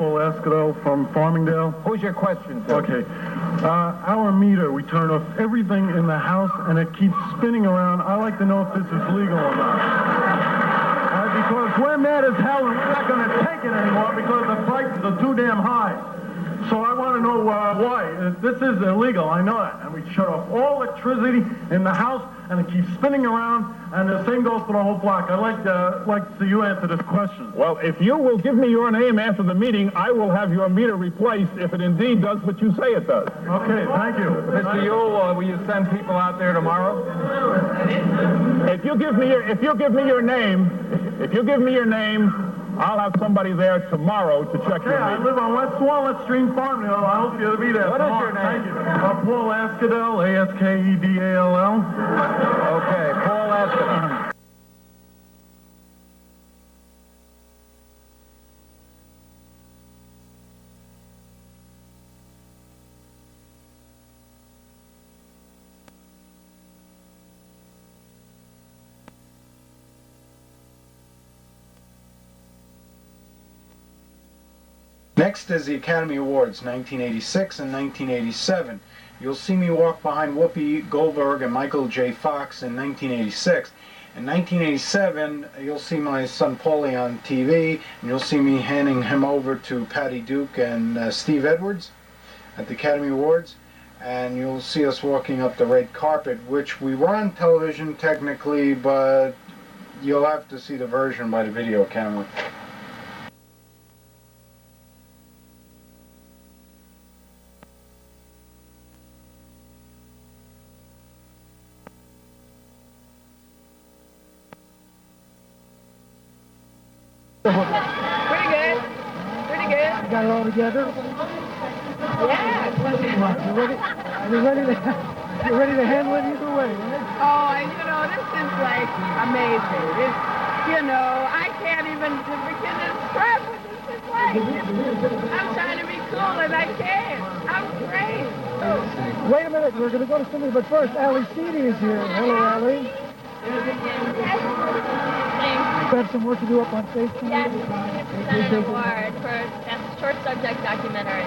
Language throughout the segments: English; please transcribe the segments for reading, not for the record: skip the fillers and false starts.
Paul Escudero from Farmingdale. Who's your question to? Okay. Our meter, we turn off everything in the house, and it keeps spinning around. I'd like to know if this is legal or not. Because we're mad as hell, and we're not going to take it anymore because the prices are too damn high. So I want to know why. This is illegal, I know that. And we shut off all electricity in the house, and it keeps spinning around, and the same goes for the whole block. I'd like to see you answer this question. Well, if you will give me your name after the meeting, I will have your meter replaced if it indeed does what you say it does. Okay, thank you. Mr. Yule, will you send people out there tomorrow? If you give me your name, I'll have somebody there tomorrow to check your I meter. live on West Walnut Street, Farmingdale. I hope you'll be there. What is your name? Thank you. Paul Askedal, A-S-K-E-D-A-L-L. Okay, Paul Escudero. Next is the Academy Awards, 1986 and 1987. You'll see me walk behind Whoopi Goldberg and Michael J. Fox in 1986. In 1987, you'll see my son Paulie on TV, and you'll see me handing him over to Patty Duke and Steve Edwards at the Academy Awards. And you'll see us walking up the red carpet, which we were on television technically, but you'll have to see the version by the video camera. Pretty good. Pretty good. You got it all together? Yeah. You're ready to handle it either way, right? Oh, this is like amazing. I can't even begin to describe what this is like. I'm trying to be cool and I can't. I'm great. Wait a minute, we're going to go to somebody, but first, Ali Seedy is here. Hello, Ali. You have some work to do up on stage tonight? Yes, to present an award for Best Short Subject Documentary.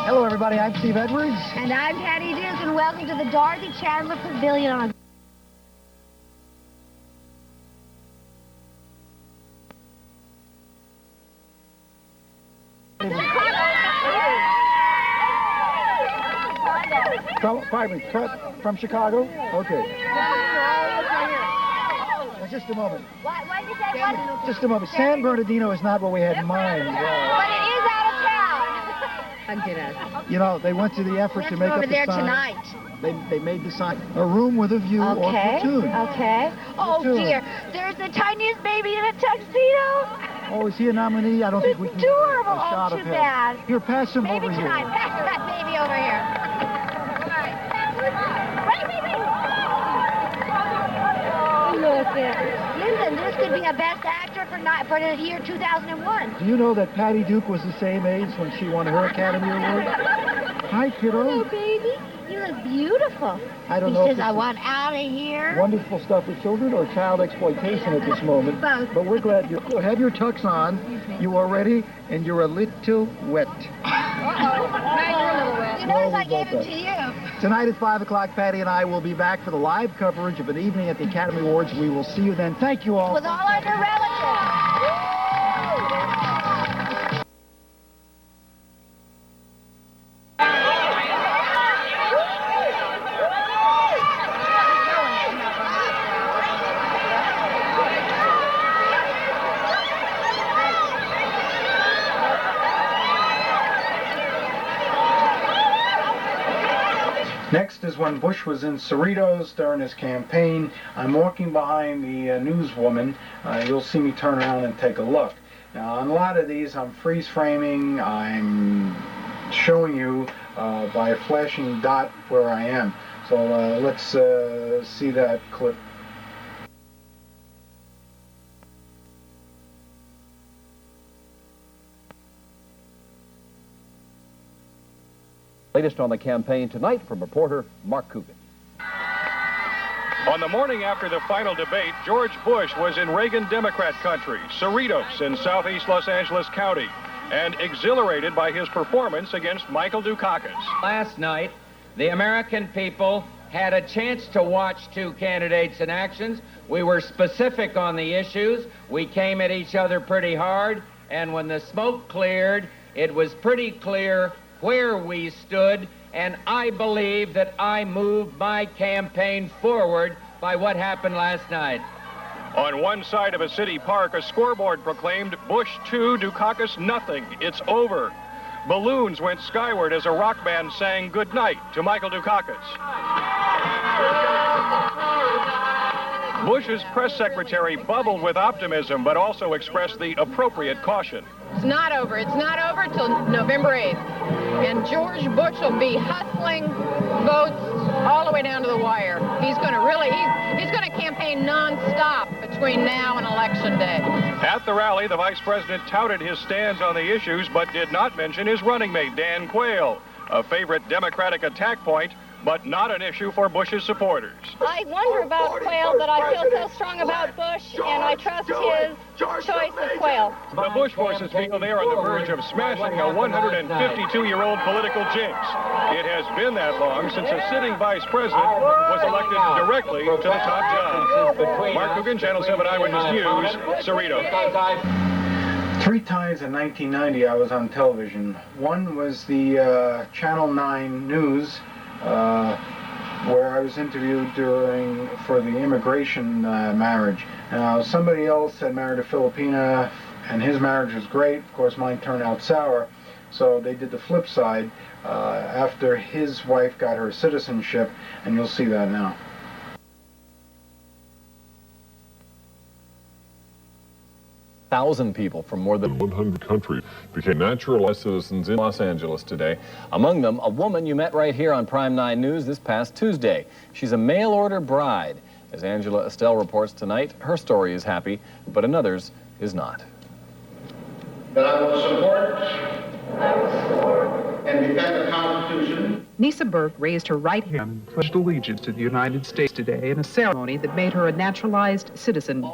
Hello, everybody. I'm Steve Edwards. And I'm Patty Duke, and welcome to the Dorothy Chandler Pavilion on From Chicago? Okay. Just a moment. Why did you say what? Just a moment. San Bernardino is not what we had in mind. But it is out of town. They went to the effort to make up over the there sign. tonight. They made the sign. A room with a view or platoon. Okay. Oh, Platoon. dear. There's the tiniest baby in a tuxedo. Oh, is he a nominee? I don't think we can Adorable. get a shot Oh, of too him. bad. Here, pass him Baby over here. tonight. Pass that baby over here. Look at Lyndon, this could be a best actor for the year 2001. Do you know that Patty Duke was the same age when she won her Academy Award? Hi, kiddo. Hello, baby. You look beautiful. I don't he know if says, this I is want out of here. wonderful stuff with children or child exploitation at this moment. Both. But we're glad you have your tux on. You are ready, and you're a little wet. You notice I gave it to you. Tonight at 5 o'clock, Patty and I will be back for the live coverage of an evening at the Academy Awards. We will see you then. Thank you all. With all our new relatives. Next is when Bush was in Cerritos during his campaign. I'm walking behind the newswoman. You'll see me turn around and take a look. Now, on a lot of these, I'm freeze framing. I'm showing you by a flashing dot where I am. So let's see that clip. Latest on the campaign tonight from reporter Mark Coogan. On the morning after the final debate, George Bush was in Reagan Democrat country, Cerritos in southeast Los Angeles County, and exhilarated by his performance against Michael Dukakis. Last night, the American people had a chance to watch two candidates in actions. We were specific on the issues. We came at each other pretty hard, and when the smoke cleared, it was pretty clear where we stood, and I believe that I moved my campaign forward by what happened last night. On one side of a city park, a scoreboard proclaimed Bush 2, Dukakis nothing. It's over. Balloons went skyward as a rock band sang good night to Michael Dukakis. Bush's press secretary bubbled with optimism, but also expressed the appropriate caution. It's not over. It's not over till November 8th. And George Bush will be hustling votes all the way down to the wire. He's going to really, he's going to campaign nonstop between now and Election Day. At the rally, the vice president touted his stands on the issues, but did not mention his running mate, Dan Quayle, a favorite Democratic attack point, but not an issue for Bush's supporters. I wonder about Quayle, but I feel so strong about Bush, and I trust his choice of Quayle. The Bush forces feel they are on the verge of smashing a 152-year-old political jinx. It has been that long since a sitting vice president was elected directly to the top job. Mark Coogan, Channel 7 Eyewitness News, Cerritos. 3 times in 1990 I was on television. One was the Channel 9 News, where I was interviewed for the immigration marriage. Now, somebody else had married a Filipina, and his marriage was great. Of course, mine turned out sour. So they did the flip side after his wife got her citizenship, and you'll see that now. Thousand people from more than 100 countries became naturalized citizens in Los Angeles today. Among them, a woman you met right here on Prime 9 News this past Tuesday. She's a mail-order bride. As Angela Estelle reports tonight, her story is happy, but another's is not. That I will support and defend the Constitution. Nisa Burke raised her right hand and pledged allegiance to the United States today in a ceremony that made her a naturalized citizen.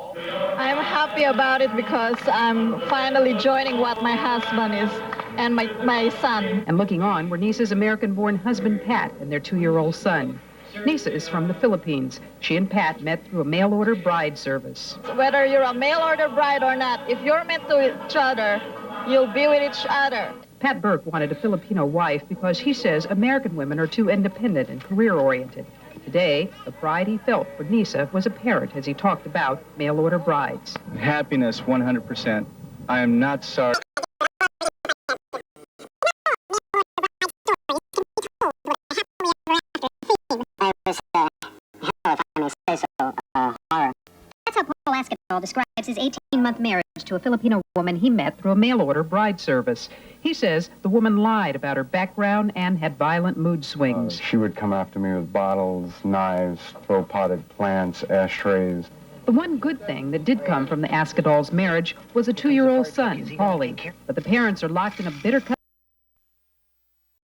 I'm happy about it because I'm finally joining what my husband is and my son. And looking on were Nisa's American-born husband, Pat, and their 2-year-old son. Nisa is from the Philippines. She and Pat met through a mail-order bride service. Whether you're a mail-order bride or not, if you're meant to each other, you'll be with each other. Pat Burke wanted a Filipino wife because he says American women are too independent and career-oriented. Today, the pride he felt for Nisa was apparent as he talked about mail-order brides. Happiness, 100%. I am not sorry. That's how Paul Askadal describes his 18-month marriage to a Filipino woman he met through a mail-order bride service. He says the woman lied about her background and had violent mood swings. She would come after me with bottles, knives, throw potted plants, ashtrays. The one good thing that did come from the Askadal's marriage was a 2-year-old son, Paulie. But the parents are locked in a bitter